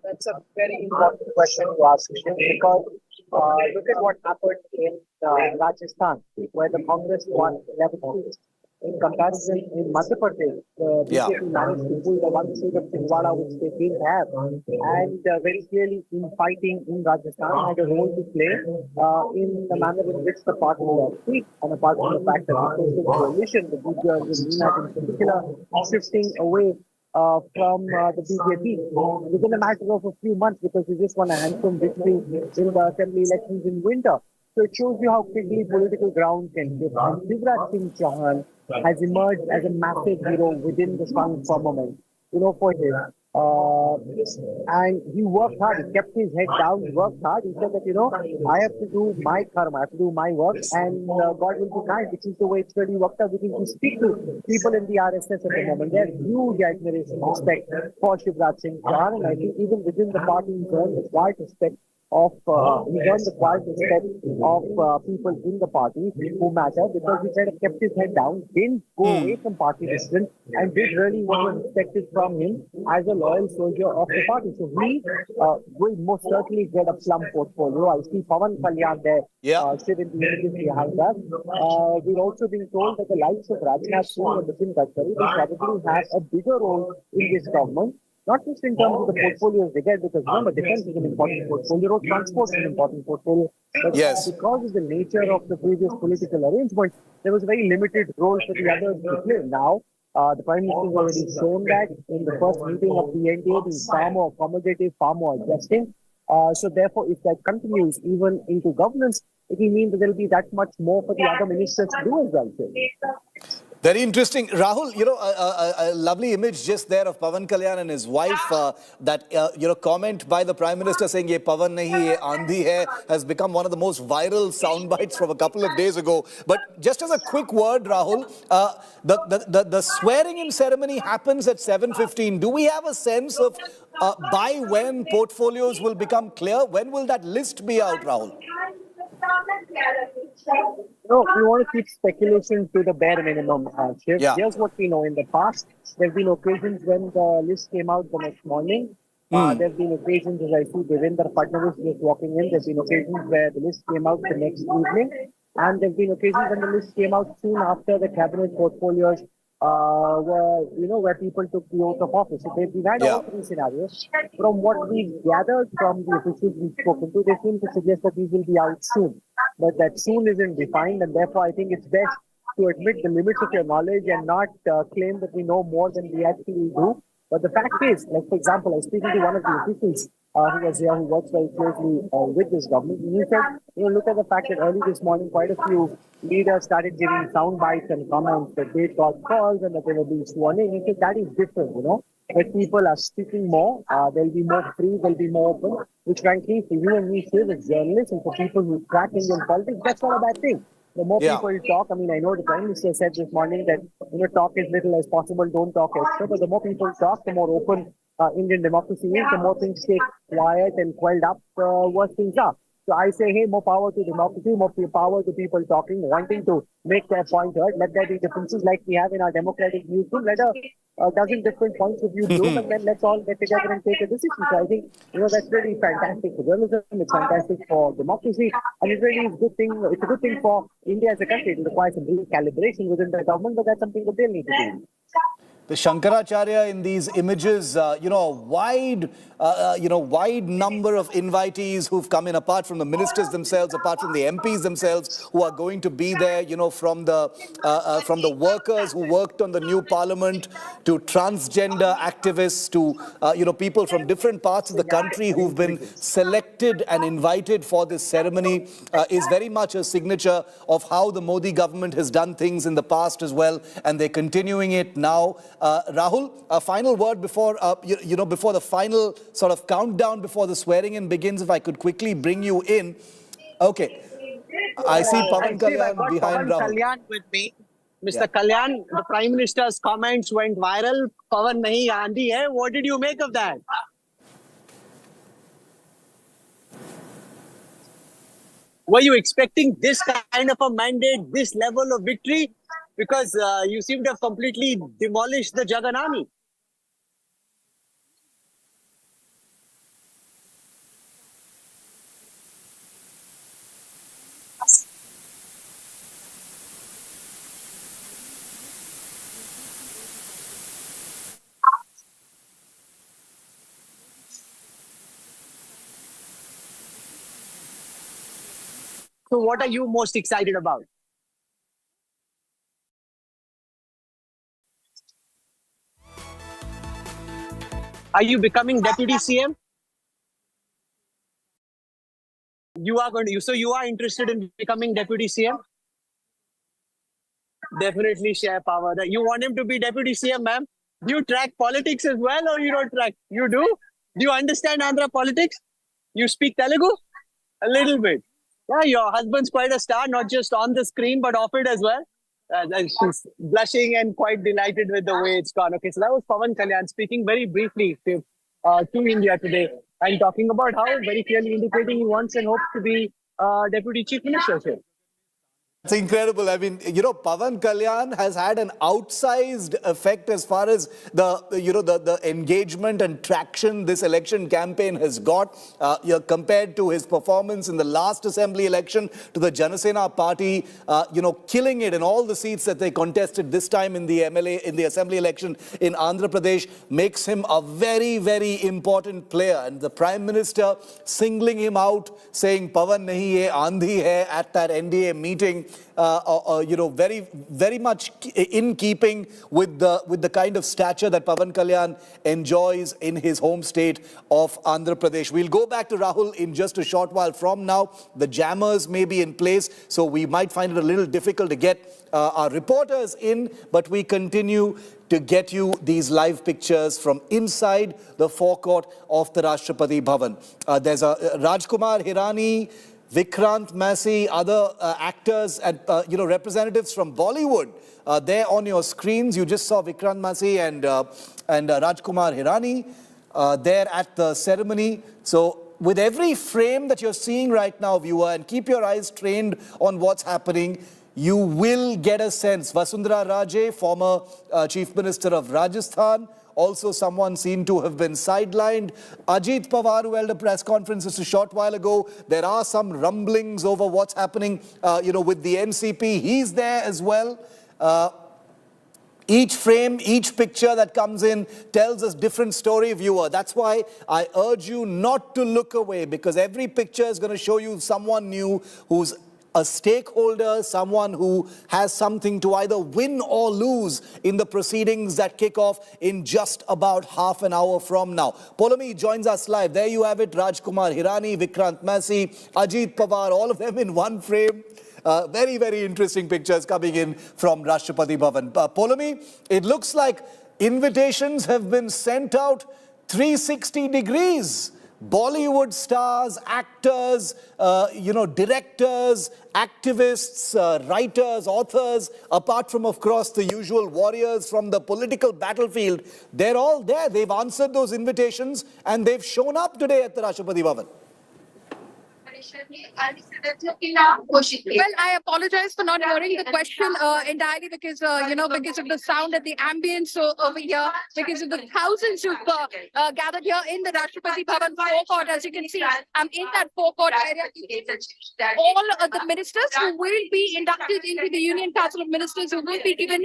That's a very important question you ask, Shiv, because look at what happened in Rajasthan, where the Congress won 11 seats. In comparison, in Madhya Pradesh, the Yeah. BJP managed to pull the one seat of Chindwara, which they didn't have, and very clearly in fighting in Rajasthan had a role to play in the manner in which the party was weak, and apart from the fact that the social coalition, the BJP with Nina in particular, shifting away from the BJP within a matter of a few months because we just won a handsome victory in the assembly elections in winter. So it shows you how quickly political ground can shift. And Shivraj Singh Chauhan has emerged as a massive hero within the Sangh firmament, for his. And he worked hard. He kept his head down. He worked hard. He said that, I have to do my karma. I have to do my work, and God will be kind, which is the way it's really worked out. We can speak to people in the RSS at the moment. There's huge admiration, respect for Shivraj Singh Chauhan, and I think even within the party, he's earned the quiet respect of people in the party who matter, because he kind of kept his head down, didn't go away from party discipline, and did really what was expected from him as a loyal soldier of the party. So he will most certainly get a plum portfolio. I see Pawan Kalyan there sitting in the images behind us. We're also being told that the likes of Rajnath Singh and Nitin Gadkari will probably have a bigger role in this government. Not just in terms of the portfolios they get, because remember, defense is an important portfolio, road transport is an important portfolio, but because of the nature of the previous political arrangement, there was a very limited role for the others to play. Now, the Prime Minister has already shown that in the first meeting of the NDA, being far more accommodative, far more adjusting. So therefore, if that continues even into governance, it will mean that there will be that much more for the other ministers to do as well. Very interesting. Rahul, a lovely image just there of Pawan Kalyan and his wife. That, comment by the Prime Minister saying, "Ye Pawan nahi, ye Andhi hai," has become one of the most viral sound bites from a couple of days ago. But just as a quick word, Rahul, the swearing-in ceremony happens at 7:15. Do we have a sense of by when portfolios will become clear? When will that list be out, Rahul? No, we want to keep speculation to the bare minimum, Shiv. Here's what we know. In the past, there have been occasions when the list came out the next morning. There have been occasions, as I see Devendra Fadnavis just walking in, there have been occasions where the list came out the next evening. And there have been occasions when the list came out soon after the cabinet portfolios where people took the oath of office. So we've had all three scenarios. From what we've gathered from the officials we've spoken to, they seem to suggest that these will be out soon. But that soon isn't defined, and therefore I think it's best to admit the limits of your knowledge and not claim that we know more than we actually do. But the fact is, like for example, I was speaking to one of the officials who was here, who works very closely with this government. And he said, look at the fact that early this morning, quite a few leaders started giving sound bites and comments that they got calls and that they were being sworn in. He said that is different, that people are speaking more, they'll be more free, they'll be more open, which frankly, for you and me, Shiv, as journalists and for people who track Indian politics, that's not a bad thing. The more people talk, I know the Prime Minister said this morning that, talk as little as possible, don't talk extra, but the more people talk, the more open Indian democracy is, the more things stay quiet and quelled up, worse things are. So I say, hey, more power to democracy, more power to people talking, wanting to make their point heard. Let there be differences like we have in our democratic newsroom. Let a dozen different points of view bloom, and then let's all get together and take a decision. So I think, that's really fantastic for journalism. It's fantastic for democracy, and it really is a good thing. It's a good thing for India as a country. It requires some recalibration within the government, but that's something that they'll need to do. The Shankaracharya in these images, wide number of invitees who've come in, apart from the ministers themselves, apart from the MPs themselves, who are going to be there, from the workers who worked on the new parliament, to transgender activists, to, people from different parts of the country who've been selected and invited for this ceremony, is very much a signature of how the Modi government has done things in the past as well, and they're continuing it now. Rahul, a final word before, before the final sort of countdown before the swearing-in begins, if I could quickly bring you in. Okay. I see Pawan Kalyan behind Rahul. Kalyan with me. Mr. Kalyan, the Prime Minister's comments went viral. Pawan nahi Andhi hai. What did you make of that? Were you expecting this kind of a mandate, this level of victory? Because you seem to have completely demolished the Jagan army. So what are you most excited about? Are you becoming Deputy CM? You are going to. So you are interested in becoming Deputy CM? Definitely share power. You want him to be Deputy CM, ma'am? Do you track politics as well, or you don't track? You do? Do you understand Andhra politics? You speak Telugu? A little bit. Yeah, your husband's quite a star, not just on the screen, but off it as well. She's blushing and quite delighted with the way it's gone. Okay, so that was Pawan Kalyan speaking very briefly to India today and talking about how very clearly indicating he wants and hopes to be Deputy Chief Minister here. It's incredible. I mean, Pawan Kalyan has had an outsized effect as far as the engagement and traction this election campaign has got, compared to his performance in the last assembly election to the Janasena party, killing it in all the seats that they contested this time in the assembly election in Andhra Pradesh, makes him a very, very important player. And the Prime Minister singling him out, saying, Pawan nahi hai, Andhi hai, at that NDA meeting. Very, very much in keeping with the kind of stature that Pawan Kalyan enjoys in his home state of Andhra Pradesh. We'll go back to Rahul in just a short while from now. The jammers may be in place, so we might find it a little difficult to get our reporters in, but we continue to get you these live pictures from inside the forecourt of the Rashtrapati Bhavan. There's a Rajkumar Hirani, Vikrant Massey, other actors and representatives from Bollywood. There on your screens, you just saw Vikrant Massey and Rajkumar Hirani there at the ceremony. So with every frame that you're seeing right now, viewer, and keep your eyes trained on what's happening, you will get a sense. Vasundhara Raje, former Chief Minister of Rajasthan, also someone seen to have been sidelined. Ajit Pawar, who held a press conference just a short while ago. There are some rumblings over what's happening, with the NCP. He's there as well. Each frame, each picture that comes in tells us different story, viewer. That's why I urge you not to look away, because every picture is going to show you someone new who's a stakeholder, someone who has something to either win or lose in the proceedings that kick off in just about half an hour from now. Polomi joins us live. There you have it, Rajkumar Hirani, Vikrant Massey, Ajit Pawar, all of them in one frame. Very, very interesting pictures coming in from Rashtrapati Bhavan. Polomi, it looks like invitations have been sent out 360 degrees. Bollywood stars, actors, directors, activists, writers, authors, apart from, of course, the usual warriors from the political battlefield, they're all there. They've answered those invitations and they've shown up today at the Rashtrapati Bhavan. Well, I apologize for not hearing the question entirely because, because of the sound and the ambience over here, because of the thousands who've gathered here in the Rashtrapati Bhavan forecourt. As you can see, I'm in that forecourt area. All the ministers who will be inducted into the Union Council of Ministers, who will be given,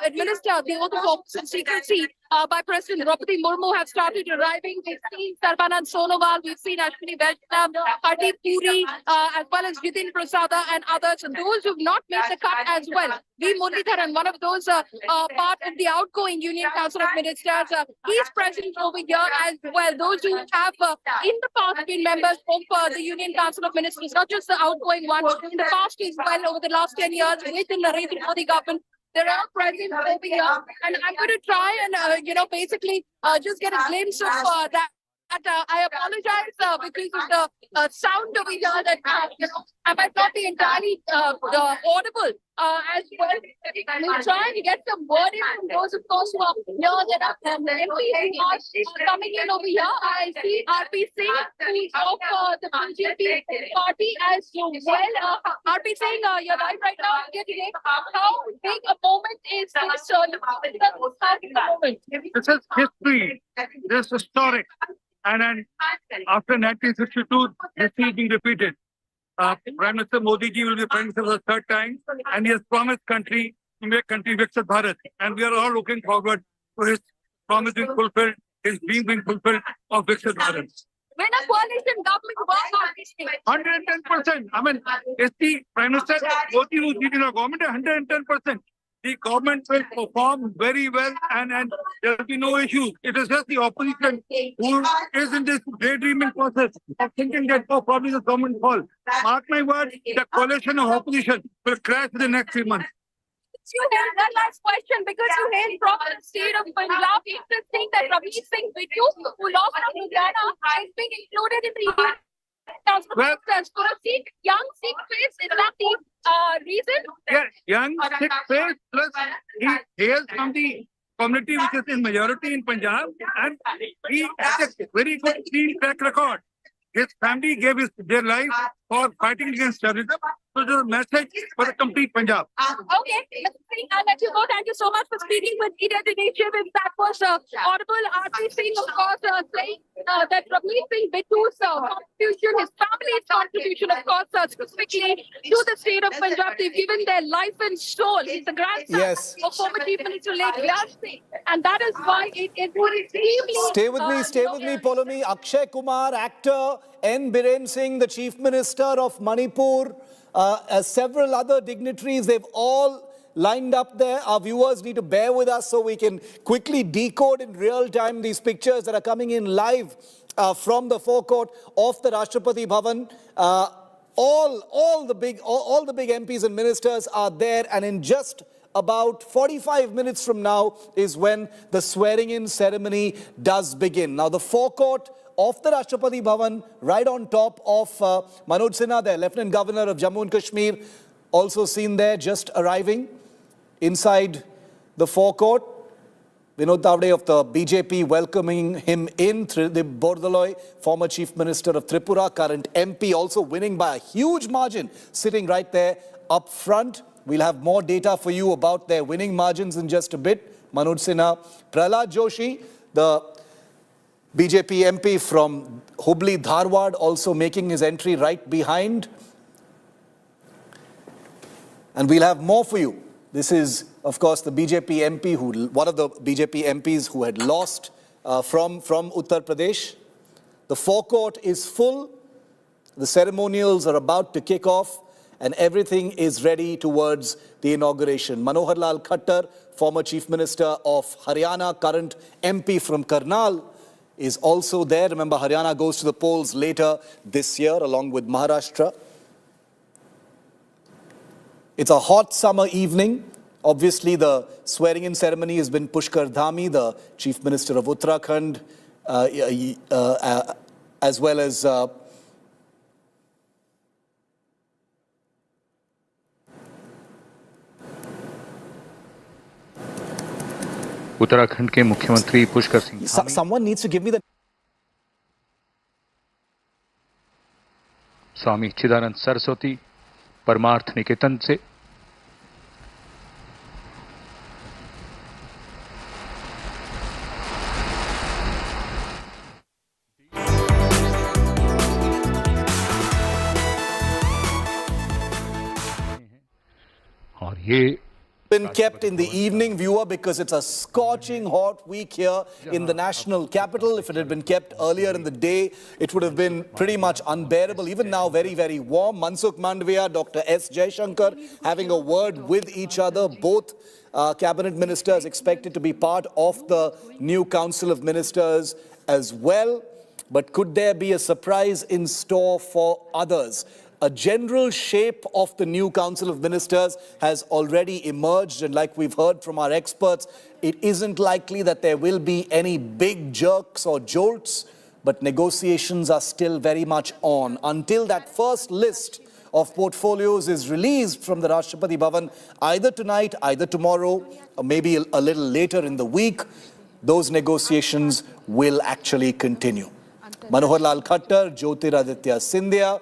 administer the oath of office and secrecy by President Rashtrapati Murmu, have started arriving. We've seen Sarbanan Sonowal, we've seen Ashwini Vaishnav, Hardeep Puri, as well as Jitin Prasada and others. And those who've not made the cut as well. V. Muralidharan, one of those part of the outgoing Union Council of Ministers, he's present over here as well. Those who have in the past been members of the Union Council of Ministers, not just the outgoing ones, in the past as well over the last 10 years with the Narendra Modi government. They're all present over here, and I'm going to try and, basically just get a glimpse of that. I apologize because of the sound over here that, I might not be entirely audible as well. We'll try and get some wording from those, of course, who are here. There are MPs coming in over here. I see RP Singh, who's of the BJP party as well. RP Singh, you're live right now here today. How big a moment is this? This is history. This is historic. And then after 1962, this is being repeated. Prime Minister Modi ji will be Prime Minister for the third time, and he has promised country to make country Viksit Bharat. And we are all looking forward to his promise being fulfilled, his dream being fulfilled of Viksit Bharat. when a coalition government works on these things. 110%. I mean, it's the Prime Minister Modi who's leading our government, 110%. The government will perform very well and there will be no issues. It is just the opposition who is in this daydreaming process of thinking that, oh, probably the government fall. Mark my words, the coalition of opposition will crash in the next 3 months. You have that last question because you hail from the state of Punjab. Interesting that Ravi Singh Vidhu, who lost from Ludhiana, has been included in the Well, for a Sikh, young Sikh face. Is that the reason? yeah, young Sikh face plus he hails from the community which is in majority in Punjab and he has a very good clean track record. His family gave their life for fighting against terrorism. So there's a message for the complete Punjab. Okay, Mr. Singh, I'll let you go. Thank you so much for speaking with Media Initiative. If that was audible, RP Singh, of course, saying that Ravi Singh Vidhu's contribution, his family's contribution, of course, specifically to the state of Punjab, they've given their life and soul. He's the grandson of former Chief Minister Late Vyas Singh. And that is why it is extremely... Stay with me, Polomi. Akshay Kumar, actor, N. Biren Singh, the Chief Minister of Manipur, several other dignitaries, they've all lined up there. Our viewers need to bear with us so we can quickly decode in real time these pictures that are coming in live from the forecourt of the Rashtrapati Bhavan. All the big MPs and ministers are there, and in just about 45 minutes from now is when the swearing-in ceremony does begin. Now, the forecourt of the Rashtrapati Bhavan, right on top of Manoj Sinha, the Lieutenant Governor of Jammu and Kashmir, also seen there, just arriving inside the forecourt. Vinod Tavde of the BJP welcoming him in. Tridib Bordoloi, former Chief Minister of Tripura, current MP, also winning by a huge margin, sitting right there up front. We'll have more data for you about their winning margins in just a bit. Manoj Sinha, Prahlad Joshi, the BJP MP from Hubli, Dharwad, also making his entry right behind. And we'll have more for you. This is, of course, the BJP MP, one of the BJP MPs who had lost from Uttar Pradesh. The forecourt is full. The ceremonials are about to kick off, and everything is ready towards the inauguration. Manohar Lal Khattar, former Chief Minister of Haryana, current MP from Karnal, is also there. Remember, Haryana goes to the polls later this year along with Maharashtra. It's a hot summer evening. Obviously, the swearing-in ceremony has been Pushkar Dhami, the Chief Minister of Uttarakhand, as well as Uttarakhand के मुख्यमंत्री Pushkar Singh Dhami. Someone needs to give me the... Swami Chidanand Saraswati Parmarth Niketan से। और ये been kept in the evening, viewer, because it's a scorching hot week here in the national capital. If it had been kept earlier in the day, it would have been pretty much unbearable. Even now, very, very warm. Mansukh Mandviya, Dr. S. Jaishankar having a word with each other. Both cabinet ministers expected to be part of the new Council of Ministers as well. But could there be a surprise in store for others? A general shape of the new Council of Ministers has already emerged, and like we've heard from our experts, it isn't likely that there will be any big jerks or jolts, but negotiations are still very much on. Until that first list of portfolios is released from the Rashtrapati Bhavan, either tonight, either tomorrow, or maybe a little later in the week, those negotiations will actually continue. Manohar Lal Khattar, Jyotiraditya Scindia,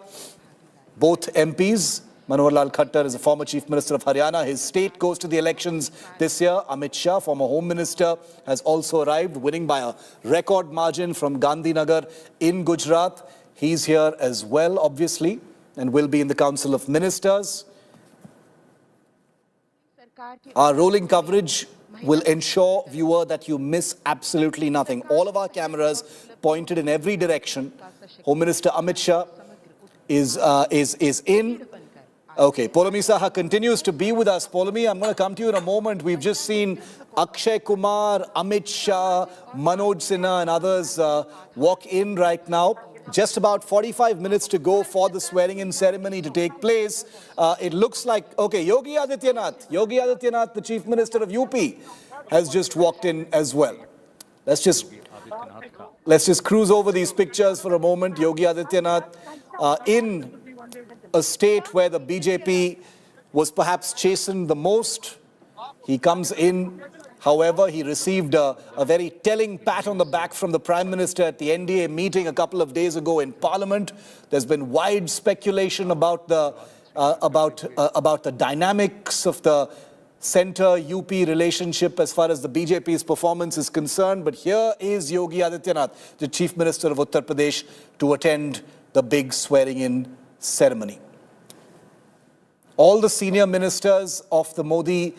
both MPs. Manohar Lal Khattar is a former Chief Minister of Haryana. His state goes to the elections this year. Amit Shah, former Home Minister, has also arrived, winning by a record margin from Gandhinagar in Gujarat. He's here as well, obviously, and will be in the Council of Ministers. Our rolling coverage will ensure, viewer, that you miss absolutely nothing. All of our cameras pointed in every direction. Home Minister Amit Shah is in. Okay, Poulomi Saha continues to be with us. Poulomi, I'm going to come to you in a moment. We've just seen Akshay Kumar, Amit Shah, Manoj Sinha and others walk in right now. Just about 45 minutes to go for the swearing-in ceremony to take place. It looks like, okay, Yogi Adityanath, the Chief Minister of UP, has just walked in as well. Let's just cruise over these pictures for a moment. Yogi Adityanath in a state where the BJP was perhaps chastened the most. He comes in. However, he received a very telling pat on the back from the Prime Minister at the NDA meeting a couple of days ago in Parliament. There's been wide speculation about the dynamics of the centre-UP relationship as far as the BJP's performance is concerned. But here is Yogi Adityanath, the Chief Minister of Uttar Pradesh, to attend the big swearing-in ceremony. All the senior ministers of the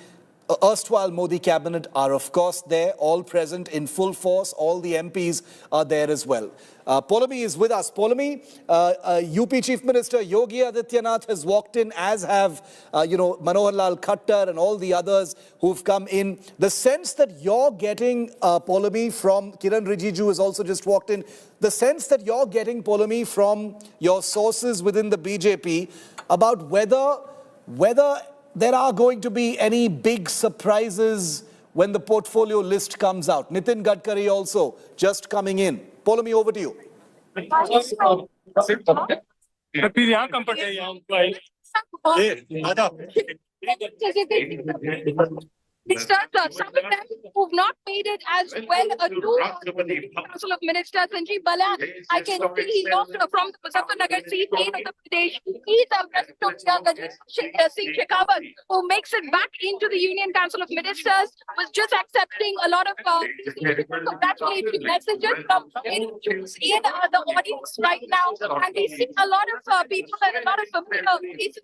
erstwhile Modi cabinet are of course there, all present in full force. All the MPs are there as well. Poulomi is with us. Poulomi, UP Chief Minister Yogi Adityanath has walked in, as have Manohar Lal Khattar and all the others who've come in. The sense that you're getting, Poulomi, from Kiran Rijiju has also just walked in. The sense that you're getting, Poulomi, from your sources within the BJP about whether there are going to be any big surprises when the portfolio list comes out. Nitin Gadkari also just coming in. Poulomi, over to you. Some of them who've not made it as well to Council of Ministers. Sanjeev Bala, I can see he lost from the Muzaffarnagar seat in Uttar Pradesh. He's a President of Singh Shekhawat, who makes it back into the Union Council of Ministers, was just accepting a lot of congratulatory messages from individuals in the audience right now. And we see a lot of people and a lot of candidates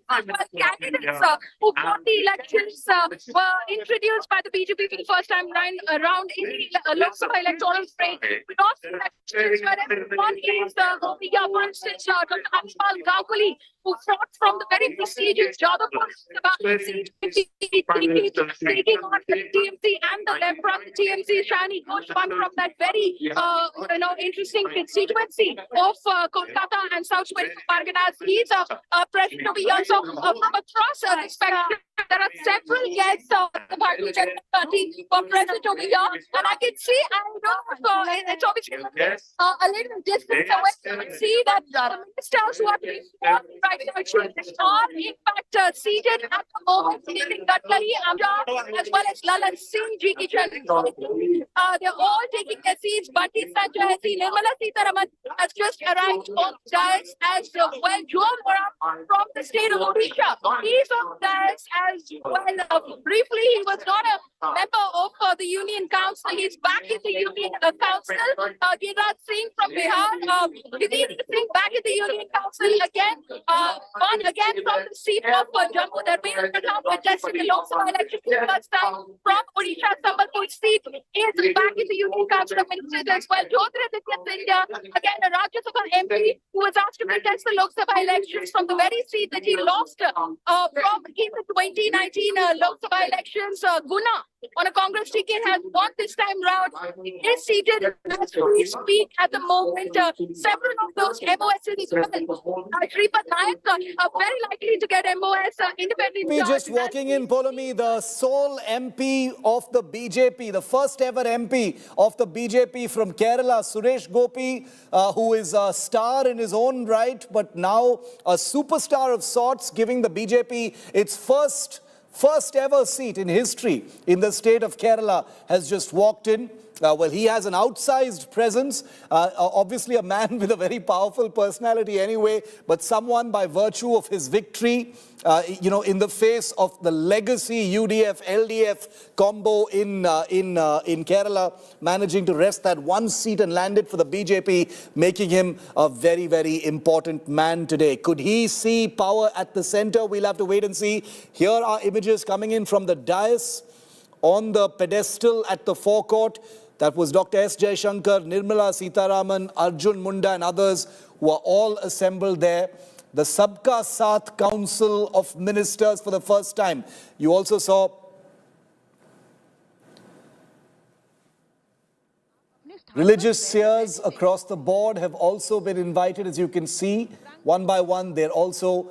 who won the elections were introduced by the BJP for the first time around in the Lok Sabha electoral fray. We lost elections where everyone is for instance, Dr. Amishpal Ganguly, who fought from the very prestigious Jadavpur seat, taking on the TMC and the left from the TMC, Shani Ghosh won from that very interesting constituency of Kolkata and South 24 Parganas. He's a president of the also from across the spectrum. There are several guests of the Bharatiya Janata Party for president over here, and I can see, it's obviously a little distance away. You can see that the ministers who are being sworn right now are in fact seated at the moment. Nitin Gadkari, Amjad, as well as Lalan Singh Ji Kishan. They're all taking their seats. Bandi Sanjay, Nirmala Sitharaman has just arrived on the dais as well. Joel Moram from the state of Odisha, he's on the dais as well. Briefly, he was not a member of the Union Council. He's back in the Union Council. Giriraj Singh from Bihar, Vidit Singh back in the Union Council again. One again from the seat of Jammu. Dharmendra Pradhan contested the Lok Sabha election for the first time from Odisha. Sambalpur seat is back in the Union Council of Ministers as well. Jyotiraditya Scindia, again a Rajya Sabha MP who was asked to contest the Lok Sabha elections from the very seat that he lost from in the 2019 Lok Sabha elections. Guna, on a Congress ticket, has won this time round. He is seated as we speak at the moment. Several of those MOSs as well. Shripad Nayak are very likely to get MOS independent. Just walking in, Poulomi, the sole MP of the BJP, the first ever MP of the BJP from Kerala, Suresh Gopi, who is a star in his own right, but now a superstar of sorts, giving the BJP its first ever seat in history in the state of Kerala, has just walked in. Well, he has an outsized presence, obviously a man with a very powerful personality anyway, but someone by virtue of his victory, in the face of the legacy UDF-LDF combo in Kerala, managing to wrest that one seat and land it for the BJP, making him a very, very important man today. Could he see power at the center? We'll have to wait and see. Here are images coming in from the dais on the pedestal at the forecourt. That was Dr. S. Jaishankar, Nirmala Sitharaman, Arjun Munda and others who are all assembled there. The Sabka Saath Council of Ministers for the first time. You also saw religious seers across the board have also been invited. As you can see, one by one, they're also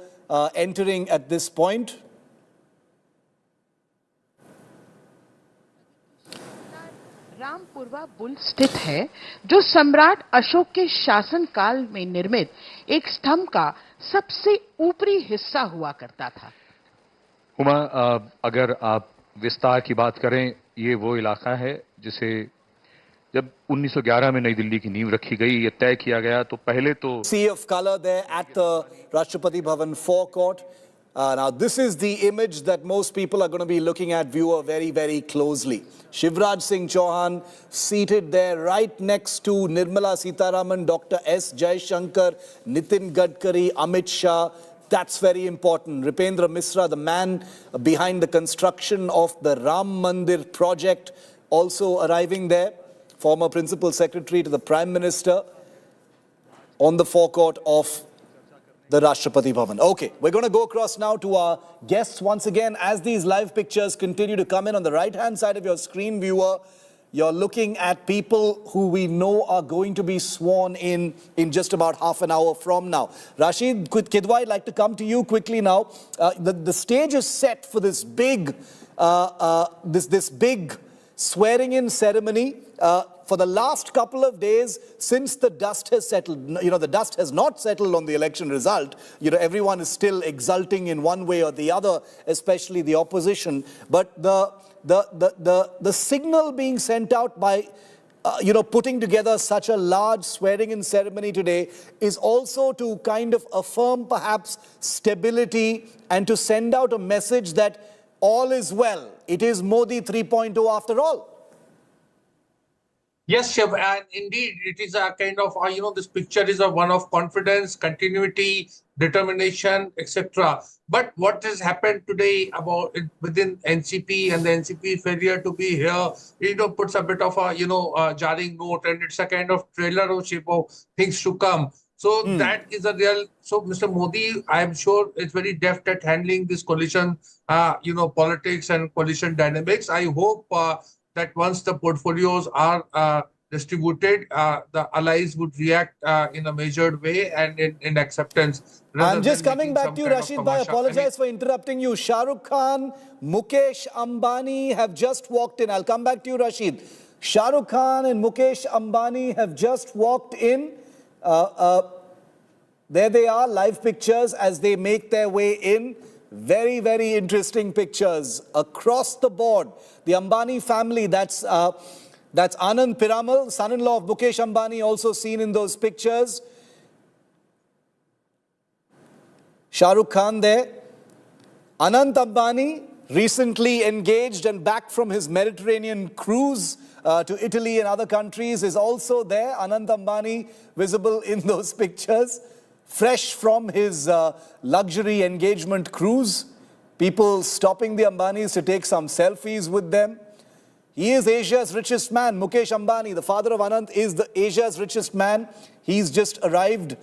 entering at this point. Rampurwa bull स्थित है जो सम्राट अशोक के शासन काल में निर्मित एक स्तंभ का सबसे ऊपरी हिस्सा हुआ करता था। हुमा, अगर आप विस्तार की बात करें, ये वो इलाका है जिसे जब 1911 में नई दिल्ली की नींव रखी गई, ये तय किया गया, तो पहले तो Sea of color there at the Rashtrapati Bhavan forecourt. Now, this is the image that most people are going to be looking at, viewer, very, very closely. Shivraj Singh Chauhan seated there right next to Nirmala Sitharaman, Dr. S. Jaishankar, Nitin Gadkari, Amit Shah. That's very important. Ripendra Misra, the man behind the construction of the Ram Mandir project, also arriving there. Former Principal Secretary to the Prime Minister on the forecourt of the Rashtrapati Bhavan. Okay, we're going to go across now to our guests once again as these live pictures continue to come in. On the right-hand side of your screen, viewer, you're looking at people who we know are going to be sworn in just about half an hour from now. Rashid Kidwai, I'd like to come to you quickly now. The stage is set for this big, this big swearing-in ceremony. For the last couple of days, since the dust has settled, the dust has not settled on the election result. Everyone is still exulting in one way or the other, especially the opposition. But the signal being sent out by, putting together such a large swearing-in ceremony today is also to kind of affirm perhaps stability and to send out a message that all is well. It is Modi 3.0 after all. Yes, Shiv, and indeed, it is a kind of, this picture is a one of confidence, continuity, determination, etc. But what has happened today about within NCP and the NCP failure to be here, puts a bit of a, jarring note, and it's a kind of trailer or shape of things to come. So that is a real, so Mr. Modi, I am sure, is very deft at handling this coalition, politics and coalition dynamics. I hope that once the portfolios are distributed, the allies would react in a measured way and in acceptance. I'm just coming back to you, Rashid Bhai. I apologize for interrupting you. Shah Rukh Khan, Mukesh Ambani have just walked in. I'll come back to you, Rashid. Shah Rukh Khan and Mukesh Ambani have just walked in. There they are, live pictures as they make their way in. Very, very interesting pictures across the board. The Ambani family, that's Anand Piramal, son-in-law of Mukesh Ambani, also seen in those pictures. Shah Rukh Khan there. Anand Ambani, recently engaged and back from his Mediterranean cruise to Italy and other countries, is also there. Anand Ambani visible in those pictures. Fresh from his luxury engagement cruise. People stopping the Ambanis to take some selfies with them. He is Asia's richest man. Mukesh Ambani, the father of Anand, is Asia's richest man. He's just arrived.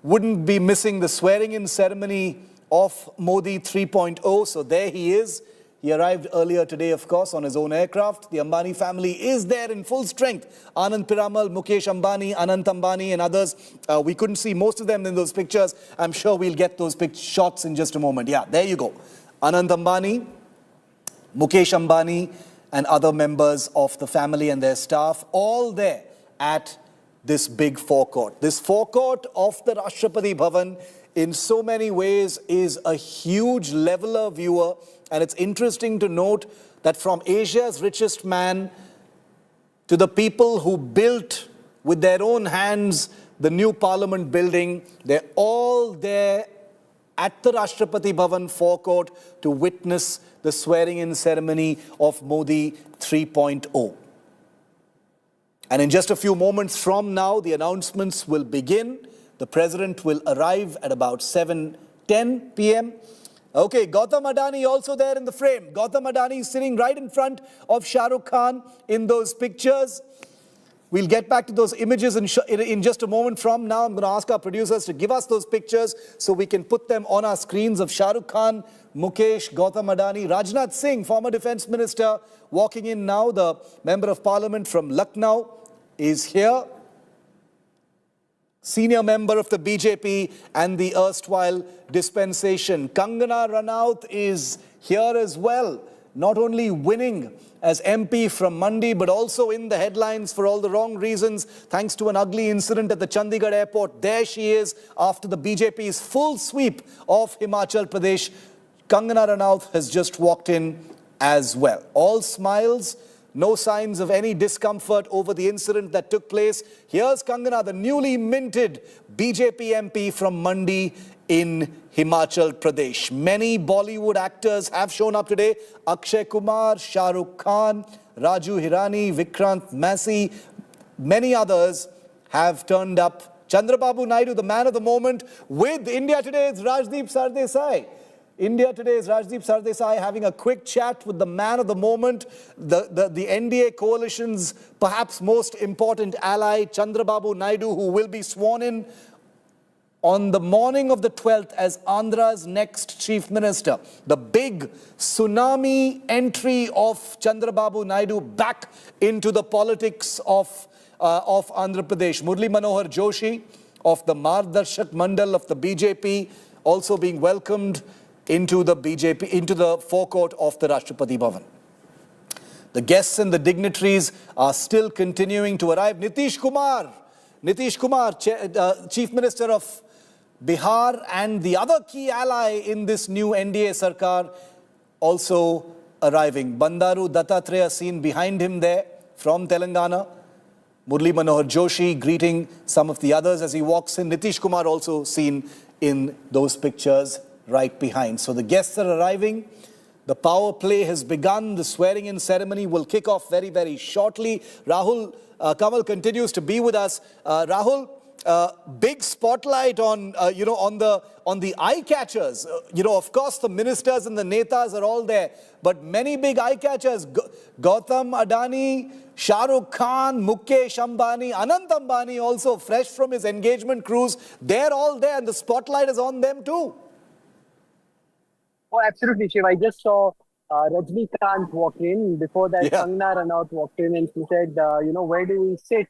Wouldn't be missing the swearing-in ceremony of Modi 3.0. So there he is. He arrived earlier today, of course, on his own aircraft. The Ambani family is there in full strength. Anand Piramal, Mukesh Ambani, Anant Ambani and others. We couldn't see most of them in those pictures. I'm sure we'll get those shots in just a moment. Yeah, there you go. Anant Ambani, Mukesh Ambani and other members of the family and their staff, all there at this big forecourt. This forecourt of the Rashtrapati Bhavan in so many ways is a huge leveler, viewer. And it's interesting to note that from Asia's richest man to the people who built with their own hands the new parliament building, they're all there at the Rashtrapati Bhavan forecourt to witness the swearing-in ceremony of Modi 3.0. And in just a few moments from now, the announcements will begin. The president will arrive at about 7:10 p.m. Okay, Gautam Adani also there in the frame. Gautam Adani is sitting right in front of Shah Rukh Khan in those pictures. We'll get back to those images in just a moment from now. I'm going to ask our producers to give us those pictures so we can put them on our screens of Shah Rukh Khan, Mukesh, Gautam Adani, Rajnath Singh, former defense minister, walking in now. The member of parliament from Lucknow is here. Senior member of the BJP and the erstwhile dispensation. Kangana Ranaut is here as well, not only winning as MP from Mandi, but also in the headlines for all the wrong reasons, thanks to an ugly incident at the Chandigarh airport. There she is after the BJP's full sweep of Himachal Pradesh. Kangana Ranaut has just walked in as well. All smiles, no signs of any discomfort over the incident that took place. Here's Kangana, the newly minted BJP MP from Mandi in Himachal Pradesh. Many Bollywood actors have shown up today. Akshay Kumar, Shah Rukh Khan, Raju Hirani, Vikrant Massey, many others have turned up. Chandrababu Naidu, the man of the moment, with India Today's Rajdeep Sardesai. India Today's Rajdeep Sardesai having a quick chat with the man of the moment, the NDA coalition's perhaps most important ally, Chandrababu Naidu, who will be sworn in on the morning of the 12th as Andhra's next chief minister. The big tsunami entry of Chandrababu Naidu back into the politics of Andhra Pradesh. Murli Manohar Joshi of the Mardarshak Mandal of the BJP also being welcomed into the BJP, into the forecourt of the Rashtrapati Bhavan. The guests and the dignitaries are still continuing to arrive. Nitish Kumar, Chief Minister of Bihar and the other key ally in this new NDA Sarkar, also arriving. Bandaru Dattatreya seen behind him there from Telangana. Murli Manohar Joshi greeting some of the others as he walks in. Nitish Kumar also seen in those pictures right behind. So the guests are arriving. The power play has begun. The swearing-in ceremony will kick off very, very shortly. Rahul Kamal continues to be with us. Rahul, big spotlight on on the eye catchers. Of course, the ministers and the netas are all there, but many big eye catchers: Gautam Adani, Shah Rukh Khan, Mukesh Ambani, Anant Ambani, also fresh from his engagement cruise. They're all there, and the spotlight is on them too. Oh, absolutely, Shiv. I just saw Rajnikant walk in. Before that, Kangana Ranaut walked in and she said, where do we sit?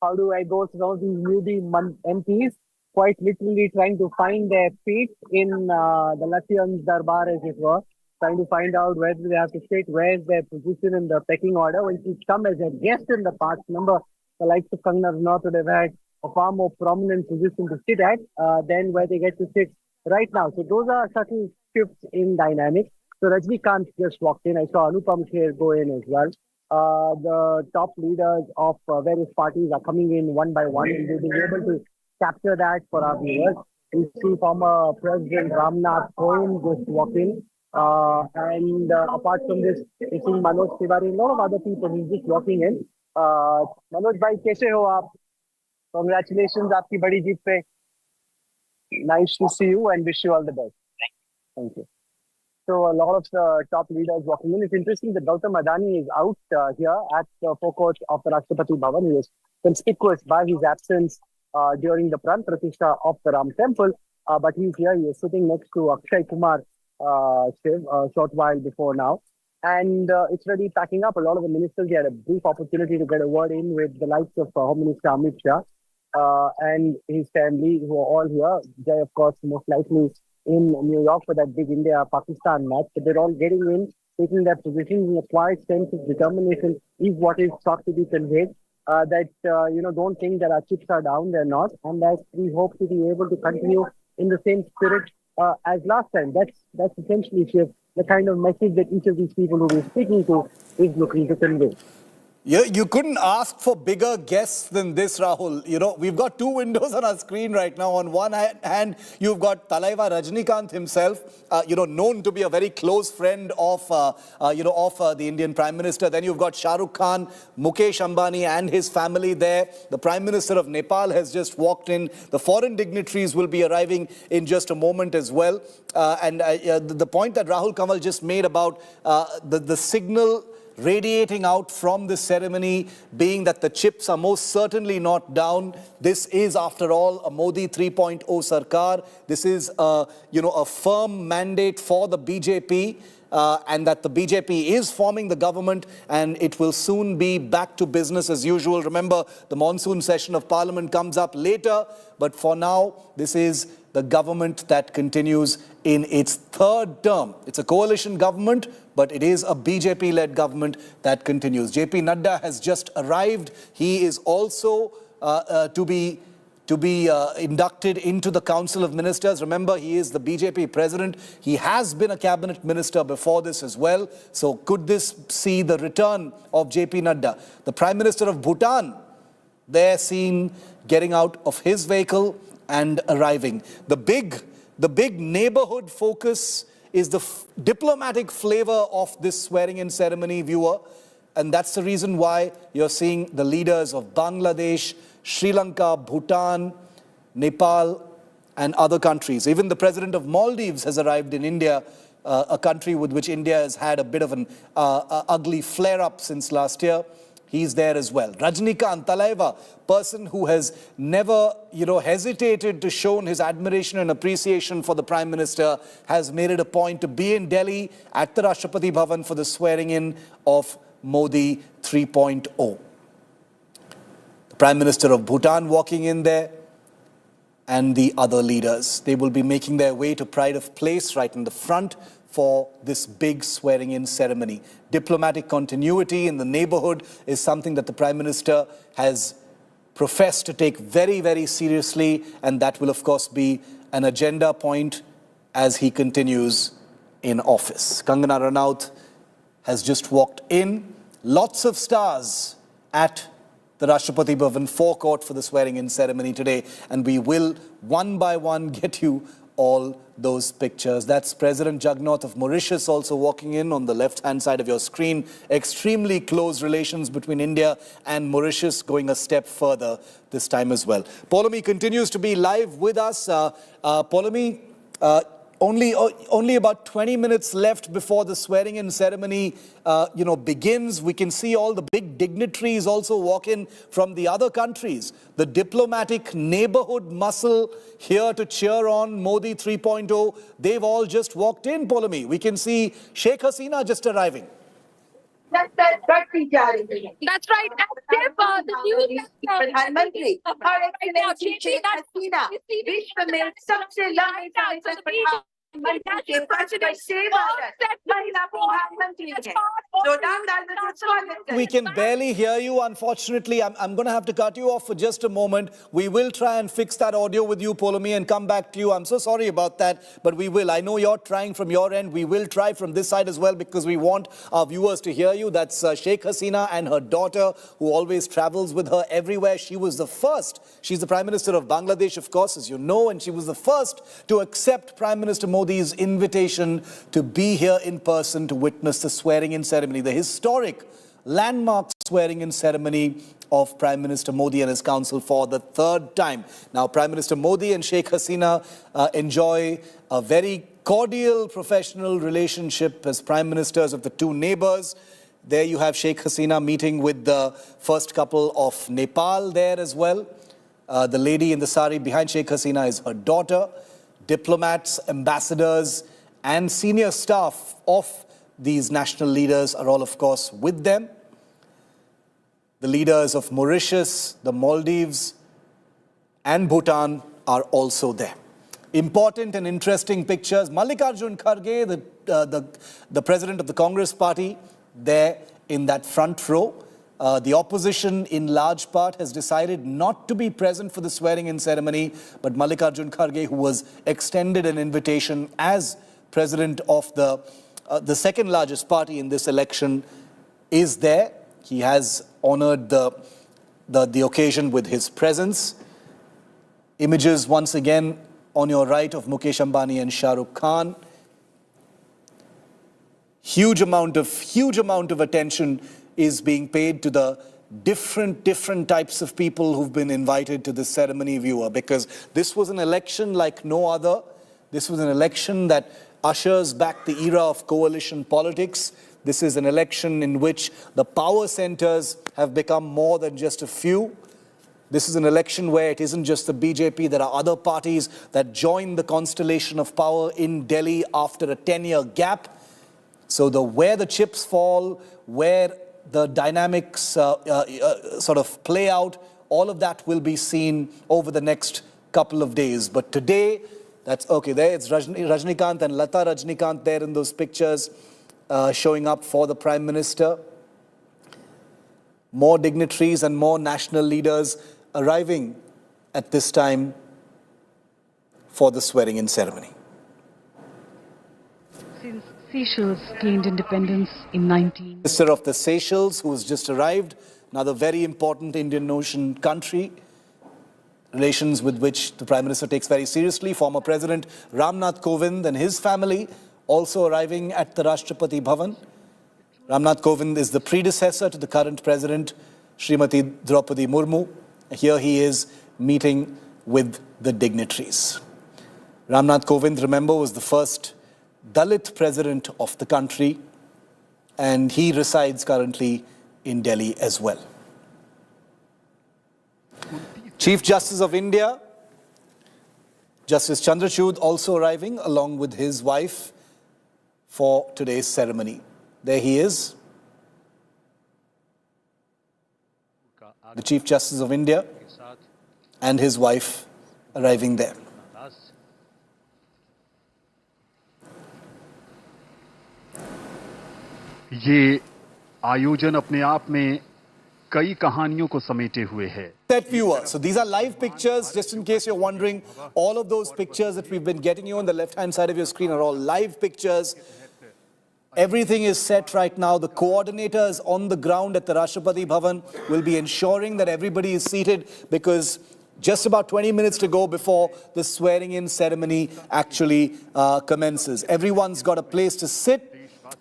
How do I go to some of these newbie MPs? Quite literally trying to find their feet in the Lathian's Darbar, as it were. Trying to find out where do they have to sit, where's their position in the pecking order. When she's come as a guest in the past, remember, the likes of Kangana Ranaut would have had a far more prominent position to sit at than where they get to sit right now. So those are subtle shifts in dynamics. So Rajnikant just walked in. I saw Anupam Kher go in as well. The top leaders of various parties are coming in one by one, and we've been able to capture that for our viewers. We see former President Ramnath Kovind just walk in. And apart from this, we see Manoj Tiwari, a lot of other people who's just walking in. Manoj bhai, kaise ho aap? Congratulations, aapki badi jeet pe. Nice to see you and wish you all the best. Thank you. So a lot of the top leaders walking in. It's interesting that Gautam Adani is out here at the forecourt of the Rashtrapati Bhavan. He was conspicuous by his absence during the Pran Pratishtha of the Ram Temple. But he's here. He is sitting next to Akshay Kumar a short while before now. And it's really packing up. A lot of the ministers, they had a brief opportunity to get a word in with the likes of Home Minister Amit Shah and his family, who are all here. Jay, of course, most likely in New York for that big India-Pakistan match. So they're all getting in, taking their positions in a quiet sense of determination is what is sought to be conveyed. Don't think that our chips are down, they're not. And that we hope to be able to continue in the same spirit as last time. That's essentially, Shiv, the kind of message that each of these people who we're speaking to is looking to convey. You couldn't ask for bigger guests than this, Rahul. You know, we've got two windows on our screen right now. On one hand, you've got Talaiva Rajnikant himself, known to be a very close friend of, the Indian Prime Minister. Then you've got Shah Rukh Khan, Mukesh Ambani and his family there. The Prime Minister of Nepal has just walked in. The foreign dignitaries will be arriving in just a moment as well. The point that Rahul Kamal just made about the signal radiating out from this ceremony being that the chips are most certainly not down. This is, after all, a Modi 3.0 Sarkar. This is, a firm mandate for the BJP. And that the BJP is forming the government and it will soon be back to business as usual. Remember, the monsoon session of Parliament comes up later, but for now, this is the government that continues in its third term. It's a coalition government, but it is a BJP-led government that continues. JP Nadda has just arrived. He is also to be inducted into the Council of Ministers. Remember, he is the BJP president. He has been a cabinet minister before this as well. So could this see the return of JP Nadda? The Prime Minister of Bhutan, they're seen getting out of his vehicle and arriving. The big neighborhood focus is the diplomatic flavor of this swearing-in ceremony, viewer. And that's the reason why you're seeing the leaders of Bangladesh, Sri Lanka, Bhutan, Nepal, and other countries. Even the president of Maldives has arrived in India, a country with which India has had a bit of an ugly flare-up since last year. He's there as well. Rajnikant Talaiva, person who has never, hesitated to show his admiration and appreciation for the Prime Minister, has made it a point to be in Delhi at the Rashtrapati Bhavan for the swearing-in of Modi 3.0. The Prime Minister of Bhutan walking in there and the other leaders. They will be making their way to pride of place right in the front for this big swearing-in ceremony. Diplomatic continuity in the neighborhood is something that the Prime Minister has professed to take very, very seriously, and that will, of course, be an agenda point as he continues in office. Kangana Ranaut has just walked in. Lots of stars at the Rashtrapati Bhavan forecourt for the swearing-in ceremony today, and we will, one by one, get you all those pictures. That's President Jagannath of Mauritius also walking in on the left-hand side of your screen. Extremely close relations between India and Mauritius, going a step further this time as well. Paulomi continues to be live with us. Paulomi, only about 20 minutes left before the swearing-in ceremony, begins. We can see all the big dignitaries also walk in from the other countries. The diplomatic neighborhood muscle here to cheer on Modi 3.0. They've all just walked in, Paulomi. We can see Sheikh Hasina just arriving. That's right. And Dev, the news प्रधानमंत्री और excellency Sheikh Hasina विश्व में सबसे लंबे समय तक प्रधानमंत्री के पद पर सेवारत महिला प्रधानमंत्री हैं। We can barely hear you, unfortunately. I'm going to have to cut you off for just a moment. We will try and fix that audio with you, Paulomi, and come back to you. I'm so sorry about that, but we will. I know you're trying from your end. We will try from this side as well because we want our viewers to hear you. That's Sheikh Hasina and her daughter, who always travels with her everywhere. She was the first. She's the Prime Minister of Bangladesh, of course, as you know, and she was the first to accept Prime Minister Modi's invitation to be here in person to witness the swearing-in ceremony. The historic landmark swearing-in ceremony of Prime Minister Modi and his council for the third time. Now, Prime Minister Modi and Sheikh Hasina enjoy a very cordial professional relationship as Prime Ministers of the two neighbors. There you have Sheikh Hasina meeting with the first couple of Nepal there as well. The lady in the sari behind Sheikh Hasina is her daughter. Diplomats, ambassadors, and senior staff of these national leaders are all, of course, with them. The leaders of Mauritius, the Maldives, and Bhutan are also there. Important and interesting pictures. Mallikarjun Kharge, the president of the Congress party, there in that front row. The opposition, in large part, has decided not to be present for the swearing-in ceremony, but Mallikarjun Kharge, who was extended an invitation as president of the second largest party in this election, is there. He has honored the occasion with his presence. Images once again on your right of Mukesh Ambani and Shah Rukh Khan. Huge amount of attention is being paid to the different types of people who've been invited to this ceremony, viewer, because this was an election like no other. This was an election that ushers back the era of coalition politics. This is an election in which the power centers have become more than just a few. This is an election where it isn't just the BJP, there are other parties that join the constellation of power in Delhi after a 10-year gap. So where the chips fall, where the dynamics sort of play out, all of that will be seen over the next couple of days. But today, that's okay, there it's Rajnikant and Lata Rajnikant there in those pictures showing up for the Prime Minister. More dignitaries and more national leaders arriving at this time for the swearing-in ceremony. Since Seychelles gained independence in Minister of the Seychelles, who has just arrived, another very important Indian Ocean country, relations with which the Prime Minister takes very seriously. Former President Ramnath Kovind and his family also arriving at the Rashtrapati Bhavan. Ramnath Kovind is the predecessor to the current President, Srimati Draupadi Murmu. Here he is meeting with the dignitaries. Ramnath Kovind, remember, was the first Dalit president of the country, and he resides currently in Delhi as well. Chief Justice of India, Justice Chandrachud, also arriving along with his wife for today's ceremony. There he is, the Chief Justice of India and his wife arriving there. ये आयोजन अपने आप में कई कहानियों को समेटे हुए है. That viewer. So these are live pictures, just in case you're wondering. All of those pictures that we've been getting you on the left-hand side of your screen are all live pictures. Everything is set right now. The coordinators on the ground at the Rashtrapati Bhavan will be ensuring that everybody is seated, because just about 20 minutes to go before the swearing-in ceremony actually commences. Everyone's got a place to sit.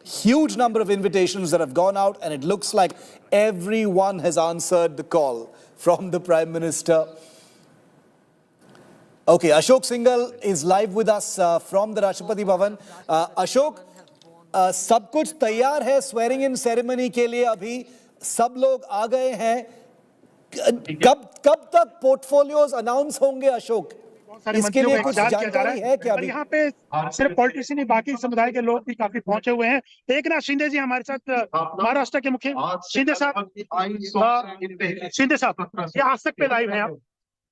Huge number of invitations that have gone out, and it looks like everyone has answered the call from the Prime Minister. Okay, Ashok Singhal is live with us from the Rashtrapati Bhavan. Ashok, सब कुछ तैयार है swearing in ceremony के लिए? अभी सब लोग आ गए हैं. कब तक पोर्टफोलियोज अनाउंस होंगे अशोक? इसके लिए कुछ जानकारी है क्या? यहाँ पे सिर्फ पॉलिटिशियन ही, बाकी समुदाय के लोग भी काफी पहुंचे हुए हैं. एकनाथ शिंदे जी हमारे साथ, महाराष्ट्र के मुख्य शिंदे साहब ये आज तक पे लाइव हैं आप.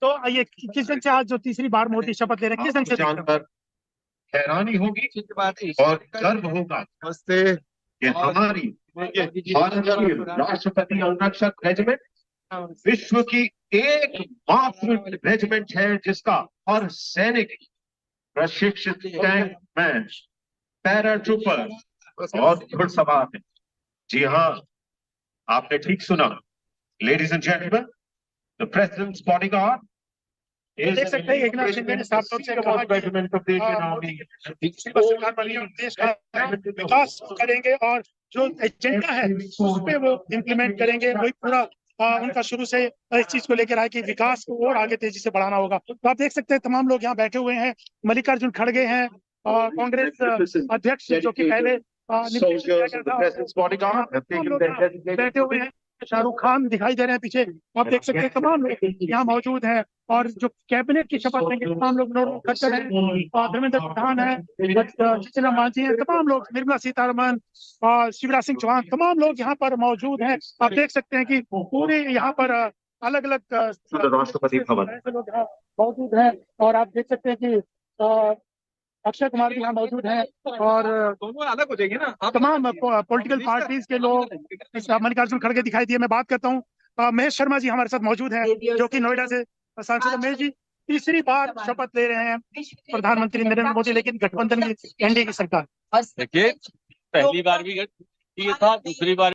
तो ये किस ढंग से आज जो तीसरी बार मोदी शपथ ले रहे हैं, किस ढंग से हैरानी होगी और गर्व होगा कि हमारी भारतीय राष्ट्रपति अंगरक्षक रेजिमेंट विश्व की एकमात्र रेजिमेंट है जिसका हर सैनिक प्रशिक्षित टैंकमैन, पैराट्रूपर और घुड़सवार है. जी हाँ, आपने ठीक सुना. Ladies and gentleman, the president's bodyguard. देख सकते हैं एकनाथ शिंदे ने साफ तौर से कहा विकास करेंगे और जो एजेंडा है उस पे वो इम्प्लीमेंट करेंगे. वही पूरा उनका शुरू से इस चीज को लेकर आए कि विकास को और आगे तेजी से बढ़ाना होगा. तो आप देख सकते हैं तमाम लोग यहाँ बैठे हुए हैं. मल्लिकार्जुन खड़गे हैं, कांग्रेस अध्यक्ष जो कि पहले बैठे हुए हैं. शाहरुख खान दिखाई दे रहे हैं पीछे. आप देख सकते हैं तमाम लोग यहाँ मौजूद हैं. और जो कैबिनेट की शपथ लेंगे तमाम लोग, खट्टर है, धर्मेंद्र प्रधान है, जितेंद्र मांझी है, तमाम लोग, निर्मला सीतारमण, शिवराज सिंह चौहान, तमाम लोग यहाँ पर मौजूद हैं. आप देख सकते हैं कि पूरे यहाँ पर अलग अलग राष्ट्रपति भवन मौजूद हैं. और आप देख सकते हैं कि अक्षय कुमार भी यहाँ मौजूद हैं और अलग हो जाएगी ना तमाम पॉलिटिकल पार्टीज के लोग. मल्लिकार्जुन खड़गे दिखाई दिए. मैं बात करता हूँ महेश शर्मा जी हमारे साथ मौजूद हैं, जो कि नोएडा से सांसद. महेश जी, तीसरी बार शपथ ले रहे हैं प्रधानमंत्री नरेंद्र मोदी, लेकिन गठबंधन की, एनडीए की सरकार. देखिए, पहली बार भी ये था, दूसरी बार